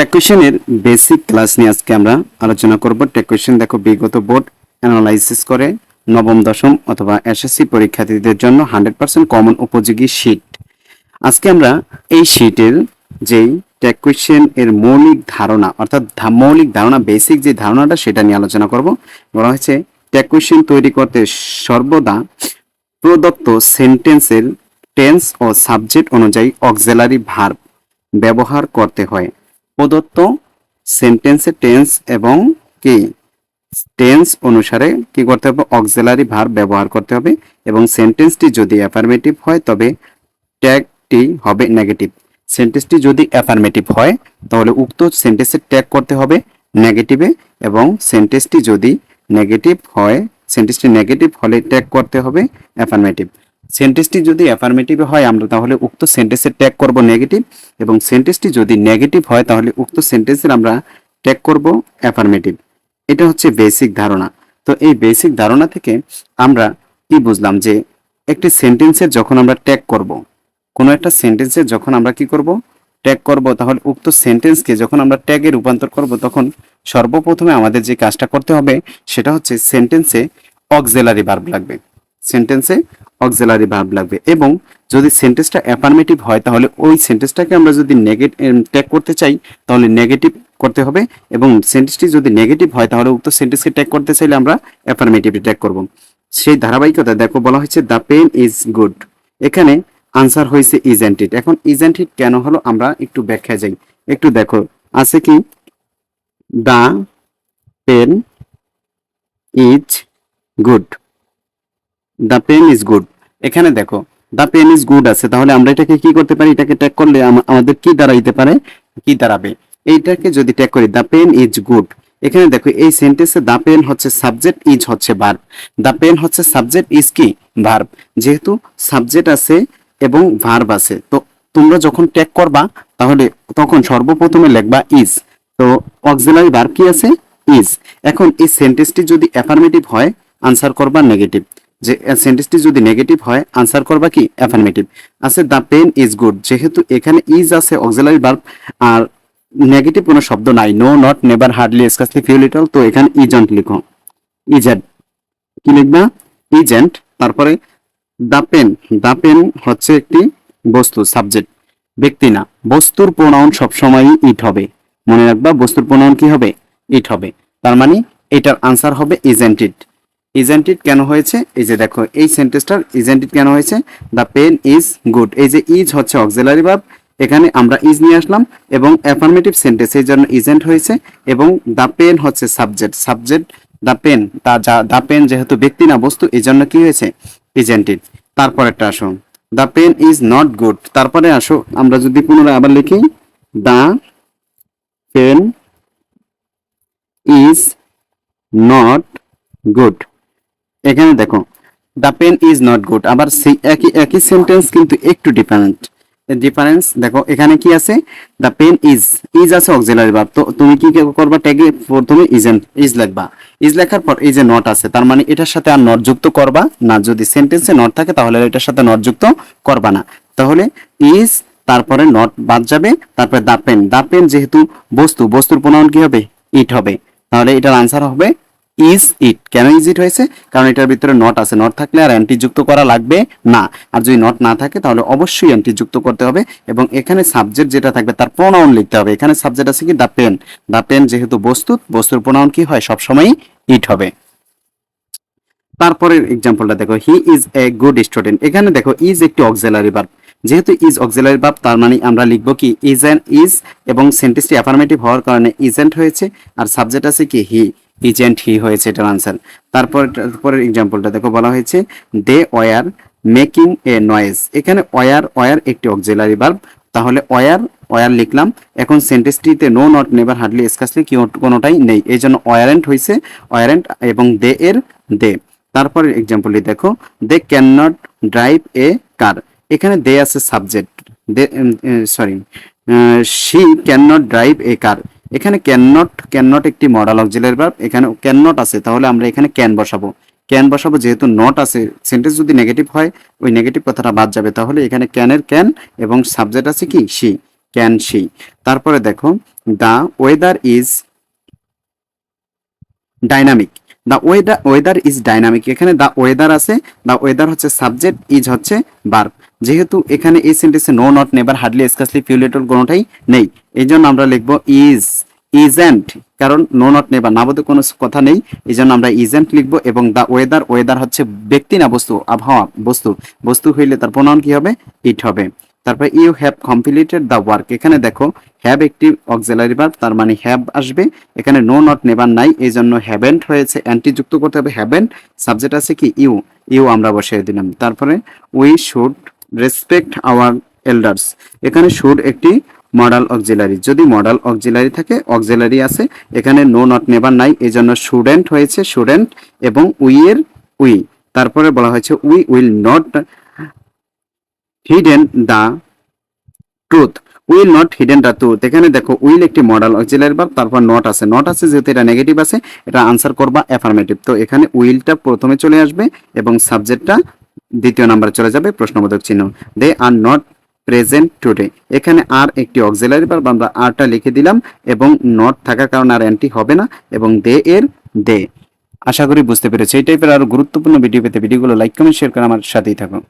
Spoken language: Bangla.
টেক কোয়েশ্চেনের বেসিক ক্লাস নিয়ে আজকে আমরা আলোচনা করব। টেক কোয়েশ্চেন দেখো বিগত বোর্ড অ্যানালাইসিস করে নবম দশম অথবা এসএসসি পরীক্ষার্থীদের জন্য 100% কমন উপযোগী শীট। আজকে আমরা এই শীটের যেই টেক কোয়েশ্চেন এর মৌলিক ধারণা অর্থাৎ মৌলিক ধারণা বেসিক যে ধারণাটা সেটা নিয়ে আলোচনা করব। বলা হয়েছে টেক কোয়েশ্চেন তৈরি করতে সর্বদা প্রদত্ত সেন্টেন্সের টেন্স ও সাবজেক্ট অনুযায়ী অক্সিলারি ভার্ব ব্যবহার করতে হয়। প্রদত্ত সেন্টেন্সে টেন্স এবং কি টেন্স অনুসারে কি করতে হবে, অক্সিলারি ভার্ব ব্যবহার করতে হবে এবং সেন্টেন্সটি যদি অ্যাফার্মেটিভ হয় তবে ট্যাগটি হবে নেগেটিভ। সেন্টেন্সটি যদি অ্যাফার্মেটিভ হয় তাহলে উক্ত সেন্টেন্সে ট্যাগ করতে হবে নেগেটিভে এবং সেন্টেন্সটি যদি নেগেটিভ হয়, সেন্টেন্সটি নেগেটিভ হলে ট্যাগ করতে হবে অ্যাফার্মেটিভ। সেন্টেন্সটি যদি অ্যাফার্মেটিভ হয় আমরা তাহলে উক্ত সেন্টেন্সের ট্যাগ করব নেগেটিভ এবং সেন্টেন্সটি যদি নেগেটিভ হয় তাহলে উক্ত সেন্টেন্সের আমরা ট্যাগ করব অ্যাফার্মেটিভ। এটা হচ্ছে বেসিক ধারণা। তো এই বেসিক ধারণা থেকে আমরা কি বুঝলাম যে একটি সেন্টেন্সের যখন আমরা ট্যাগ করব, কোনো একটা সেন্টেন্সের যখন আমরা কি করব ট্যাগ করব, তাহলে উক্ত সেন্টেন্সকে যখন আমরা ট্যাগে রূপান্তর করব তখন সর্বপ্রথমে আমাদের যে কাজটা করতে হবে সেটা হচ্ছে সেন্টেন্সে অক্সিলারি ভার্ব লাগবে। সেন্টেন্সে অক্সিলারি ভার্ব লাগবে এবং যদি সেন্টেন্সটা অ্যাফার্মেটিভ হয় তাহলে ওই সেন্টেন্সটাকে আমরা যদি ট্যাগ করতে চাই তাহলে নেগেটিভ করতে হবে এবং সেন্টেন্সটি যদি নেগেটিভ হয় তাহলে উক্ত সেন্টেন্সকে ট্যাগ করতে চাইলে আমরা অ্যাফার্মেটিভ ট্যাগ করব। সেই ধারাবাহিকতা দেখো বলা হয়েছে দ্য পেন ইজ গুড, এখানে আনসার হয়েছে ইজন্ট ইট। এখন ইজন্ট ইট কেন হলো আমরা একটু ব্যাখ্যা যাই। একটু দেখো আছে কি the pen is good, the pen is good. এখানে দেখো দ্য পেন ইজ গুড আছে, তাহলে আমরা এটাকে কি করতে পারি, এটাকে ট্যাগ করলে আমাদের কি দাঁড়াইতে পারে, কি দাঁড়াবে, এইটাকে যদি ট্যাগ করি দ্য পেন ইজ গুড। এখানে দেখো এই সেন্টেন্সে দ্য পেন হচ্ছে সাবজেক্ট, ইজ হচ্ছে ভার্ব। দ্য পেন হচ্ছে সাবজেক্ট, ইজ কি ভার্ব। যেহেতু সাবজেক্ট আছে এবং ভার্ব আছে, তো তোমরা যখন ট্যাগ করবা তাহলে তখন সর্বপ্রথমে লিখবা ইজ। তো অক্সিলারি ভার্ব কি আছে, ইজ। এখন এই সেন্টেন্সটি যদি অ্যাফার্মেটিভ হয় আনসার করবা নেগেটিভ, যে সেন্টেন্সটি যদি নেগেটিভ হয় আনসার করবা কি অ্যাফার্মেটিভ। আছে দ্য পেন ইজ গুড, যেহেতু এখানে ইজ আছে অক্সিলারি ভার্ব আর নেগেটিভ কোনো শব্দ নাই, no not never hardly scarcely few little, তো এখানে ইজন্ট লিখো, ইজেন্ট কি লিখবা ইজেন্ট। তারপরে দ্য পেন, দ্য পেন হচ্ছে একটি বস্তু, সাবজেক্ট, ব্যক্তি না। বস্তুর প্রোনাউন সবসময়ই ইট হবে, মনে রাখবা বস্তুর প্রোনাউন কি হবে, ইট হবে। তার মানে এটার আনসার হবে ইজেন্ট ইট। ইজেন্ট ইট কেন হয়েছে, এই যে দেখো এই সেন্টেন্সটার ইজেন্ট ইট কেন হয়েছে, দ্য পেন ইজ গুড। এই যে ইজ হচ্ছে অক্সিলারি ভার্ব, এখানে আমরা ইজ নিয়ে আসলাম এবং অ্যাফার্মেটিভ সেন্টেন্স এই জন্য ইজেন্ট হয়েছে এবং দ্য পেন হচ্ছে subject, subject the pen, the pen যেহেতু ব্যক্তি না বস্তু এই জন্য কি হয়েছে ইজেন্ট ইট। তারপর একটা আসো the pen is not good. তারপরে আসো আমরা যদি পুনরায় আবার লিখি the pen is not good. এখানে দেখো the pen is not good, আবার সেই একই একই সেন্টেন্স কিন্তু একটু ডিফারেন্স দেখো। এখানে কি আছে, দ্য পেন ইজ, ইজ আছে অক্সিলারি ভার্ব, তো তুমি কি করবা ট্যাগে প্রথমে ইজ লিখবা। ইজ লেখার পর এই যে নট আছে তার মানে এটার সাথে আর নট যুক্ত করবা না, যদি সেন্টেন্সে নট থাকে তাহলে এটার সাথে নট যুক্ত করবা না। তাহলে ইজ তারপরে নট বাদ যাবে, তারপরে দ্য পেন, দ্য পেন যেহেতু বস্তু, বস্তুর প্রোনাউন কি হবে, ইট হবে। তাহলে এটার আনসার হবে ইজ ইট। কেন ইজ ইট হয়েছে, কারণ এটার ভিতরে নট আছে, নট থাকলে আর অ্যান্টি যুক্ত করা লাগবে না, আর যদি নট না থাকে তাহলে অবশ্যই অ্যান্টি যুক্ত করতে হবে এবং এখানে সাবজেক্ট যেটা থাকবে তার প্রোনাউন লিখতে হবে। এখানে সাবজেক্ট আছে কি দ্য পেন, দ্য পেন যেহেতু বস্তু, বস্তুর প্রোনাউন কি হয় সবসময়ই ইট হবে। তারপরের এক্সাম্পলটা দেখো he is a good student. এখানে দেখো ইজ একটি অক্সিলারি ভার্ব, যেহেতু ইজ অক্সিলারি ভার্ব তার মানে আমরা লিখবো কি ইজ এবং সেন্টেন্সটি অ্যাফার্মেটিভ হওয়ার কারণে ইজেন্ট হয়েছে আর সাবজেক্ট আছে কি হি, ইজেন্ট হি হয়েছে এটার আনসার। তারপরের এক্সাম্পলটা দেখো বলা হয়েছে they were making a noise. এখানে ওয়ার একটি অক্সিলারি ভার্ব, তাহলে ওয়ার লিখলাম। এখন সেন্টেন্সটিতে no not never hardly scarcely কি কোনোটাই নেই, এই জন্য ওয়ারেন্ট হয়েছে ওয়ারেন্ট এবং দে এর দে। তারপরের এক্সাম্পলটি দেখো they can not drive a car. এখানে দে আছে subject, she can not drive a car. এখানে ক্যান নট একটি মডাল অক্সিলারি ভার্ব, এখানে ক্যান নট আছে তাহলে আমরা এখানে ক্যান বসাবো, যেহেতু নট আছে সেন্টেন্স যদি নেগেটিভ হয় ওই নেগেটিভ কথাটা বাদ যাবে, তাহলে এখানে ক্যানের ক্যান এবং সাবজেক্ট আছে কি শি, ক্যান শি। তারপরে দেখো the weather is dynamic. The weather is dynamic, এখানে দ্য ওয়েদার আছে, দ্য ওয়েদার হচ্ছে সাবজেক্ট, ইজ হচ্ছে ভার্ব। যেহেতু এখানে এই সেন্টেন্সে no, not, never, hardly, scarcely, few, little কোনোটাই নেই, এই জন্য আমরা লিখবো ইজ, ইজেন্ট, কারণ নো, নট, নেভার না বলতে কোনো কথা নেই, এই জন্য আমরা ইজেন্ট লিখবো। এবং দ্য ওয়েদার, ওয়েদার হচ্ছে ব্যক্তি না বস্তু, আবহাওয়া বস্তু, বস্তু হইলে তার প্রনাউন কি হবে, ইট হবে। তারপর you have completed the work, এখানে দেখো হ্যাভ একটি অক্সিলারি ভার্ব, তার মানে হ্যাভ আসবে, এখানে নো, নট, নেভার নাই, এই জন্য হ্যাভেন্ট হয়েছে, অ্যান্টি যুক্ত করতে হবে হ্যাভেন্ট, সাবজেক্ট আছে কি ইউ, ইউ আমরা বসিয়ে দিলাম। তারপরে we should respect our elders, এখানে শুড একটি মডাল অক্সিলারি, যদি মডাল অক্সিলারি থাকে, অক্সিলারি আছে, এখানে নো, নট, নেভার নাই, এই জন্য শুডেন্ট হয়েছে, শুডেন্ট, এবং উই এর উই, তারপরে বলা হয়েছে we will not hidden the truth, will not hidden the truth, এখানে দেখো উইল একটি মডাল অক্সিলারি ভার্ব, তারপর নট আছে, নট আছে যেহেতু এটা নেগেটিভ আছে, এটা আনসার করবা অ্যাফার্মেটিভ, তো এখানে উইলটা প্রথমে চলে আসবে এবং সাবজেক্টটা দ্বিতীয় নাম্বারে চলে যাবে প্রশ্নবোধক চিহ্ন। দে আর নট প্রেজেন্ট টুডে, এখানে আর একটি অক্সিলারি ভার্ব, আমরা আরটা লিখে দিলাম এবং নট থাকার কারণে আর অ্যান্টি হবে না, এবং দে এর দে। আশা করি বুঝতে পেরেছি। এই টাইপের আরো গুরুত্বপূর্ণ ভিডিও পেতে ভিডিওগুলো লাইক কমেন্ট শেয়ার করে আমার সাথেই থাকুন।